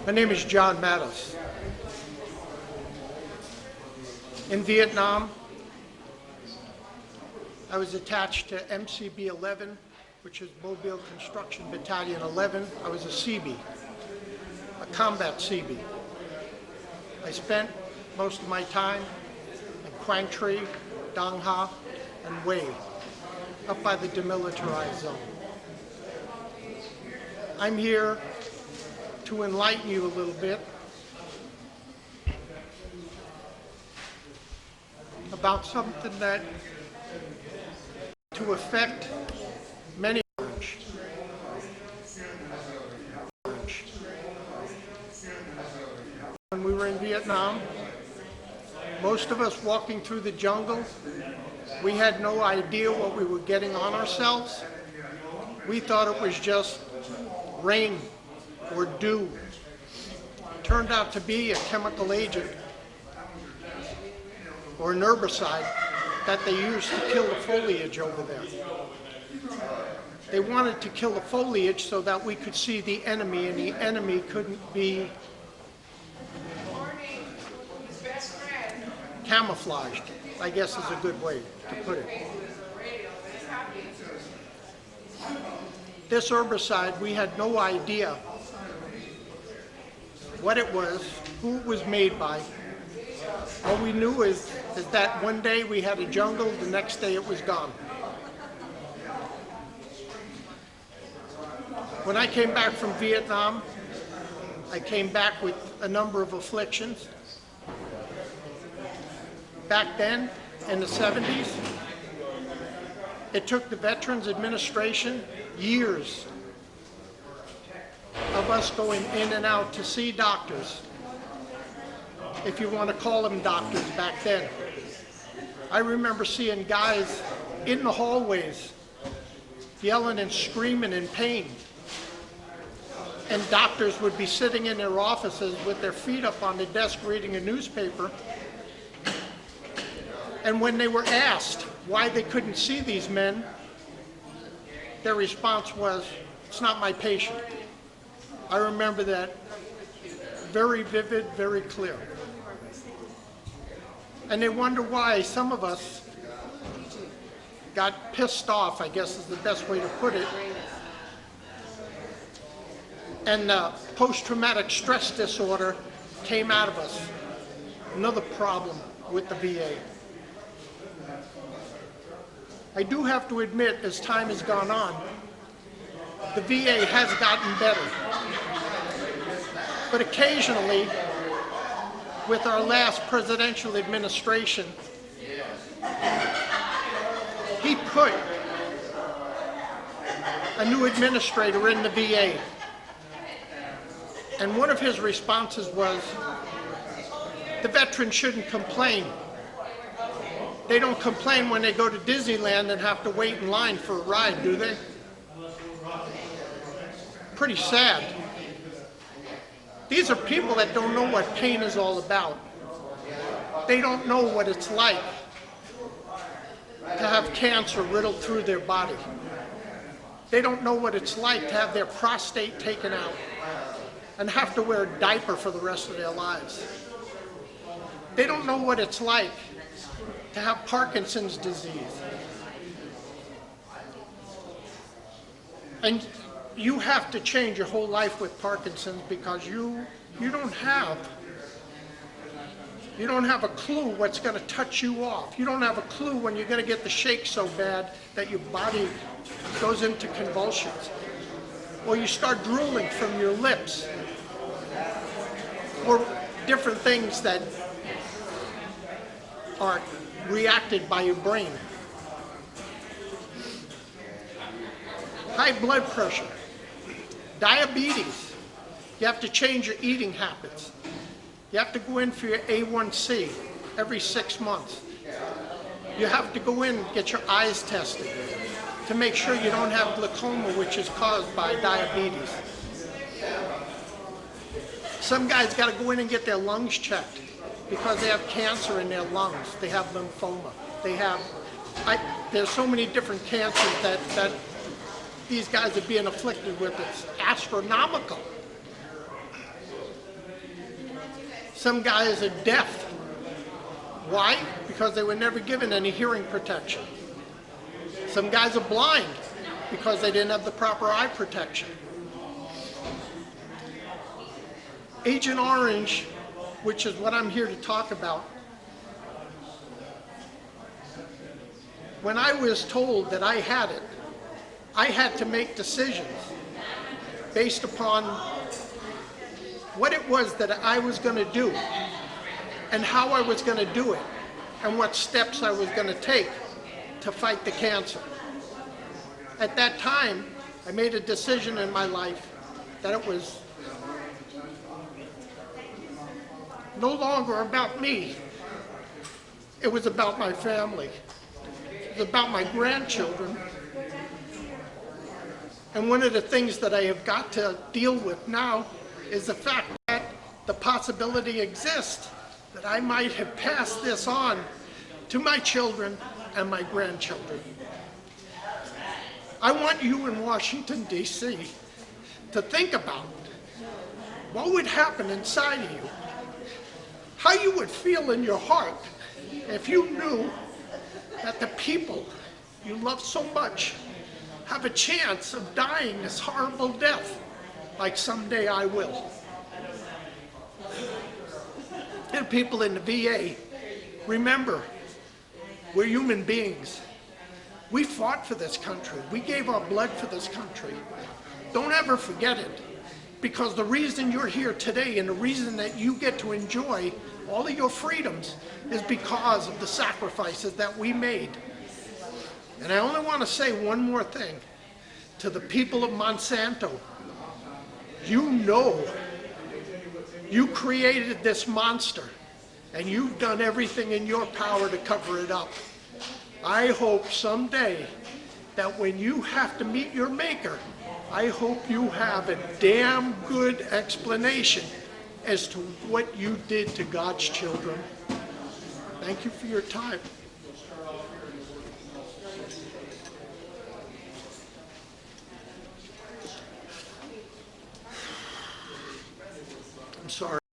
My name is John Mattis. In Vietnam, I was attached to MCB 11, which is Mobile Construction Battalion 11. I was a CB, a combat CB. I spent most of my time in Quang Tri, Dong Ha, and Hue, up by the demilitarized zone. I'm here to enlighten you a little bit about something that to affect many. When we were in Vietnam, most of us walking through the jungle, we had no idea what we were getting on ourselves. We thought it was just rain or dew. It turned out to be a chemical agent or an herbicide that they used to kill the foliage over there. They wanted to kill the foliage so that we could see the enemy, and the enemy couldn't be camouflaged, I guess is a good way to put it. This herbicide, we had no idea what it was, who it was made by. All we knew is that one day we had a jungle, the next day it was gone. When I came back from Vietnam, I came back with a number of afflictions. Back then, in the 70s, it took the Veterans Administration years of us going in and out to see doctors, if you want to call them doctors back then. I remember seeing guys in the hallways yelling and screaming in pain, and doctors would be sitting in their offices with their feet up on the desk reading a newspaper, and when they were asked why they couldn't see these men, their response was, "It's not my patient." I remember that very vivid, very clear. And they wonder why some of us got pissed off, I guess is the best way to put it. And post-traumatic stress disorder came out of us. Another problem with the VA. I do have to admit, as time has gone on, the VA has gotten better. But occasionally, with our last presidential administration, he put a new administrator in the VA. And one of his responses was, the veterans shouldn't complain. They don't complain when they go to Disneyland and have to wait in line for a ride, do they? Pretty sad. These are people that don't know what pain is all about. They don't know what it's like to have cancer riddled through their body. They don't know what it's like to have their prostate taken out and have to wear a diaper for the rest of their lives. They don't know what it's like to have Parkinson's disease. And you have to change your whole life with Parkinson's because you don't have a clue what's going to touch you off. You don't have a clue when you're going to get the shake so bad that your body goes into convulsions. Or you start drooling from your lips. Or different things that are reacted by your brain. High blood pressure. Diabetes, you have to change your eating habits. You have to go in for your A1C every 6 months. You have to go in and get your eyes tested to make sure you don't have glaucoma, which is caused by diabetes. Some guys got to go in and get their lungs checked because they have cancer in their lungs. They have lymphoma. They have, there's so many different cancers that these guys are being afflicted with. It's astronomical. Some guys are deaf. Why? Because they were never given any hearing protection. Some guys are blind because they didn't have the proper eye protection. Agent Orange, which is what I'm here to talk about, when I was told that I had it, I had to make decisions based upon what it was that I was going to do and how I was going to do it and what steps I was going to take to fight the cancer. At that time, I made a decision in my life that it was no longer about me. It was about my family. It was about my grandchildren. And one of the things that I have got to deal with now is the fact that the possibility exists that I might have passed this on to my children and my grandchildren. I want you in Washington, D.C. to think about what would happen inside of you, how you would feel in your heart if you knew that the people you love so much have a chance of dying this horrible death, like someday I will. And people in the VA, remember, we're human beings. We fought for this country. We gave our blood for this country. Don't ever forget it, because the reason you're here today and the reason that you get to enjoy all of your freedoms is because of the sacrifices that we made. And I only want to say one more thing to the people of Monsanto. You know you created this monster and you've done everything in your power to cover it up. I hope someday that when you have to meet your maker, I hope you have a damn good explanation as to what you did to God's children. Thank you for your time. I'm sorry.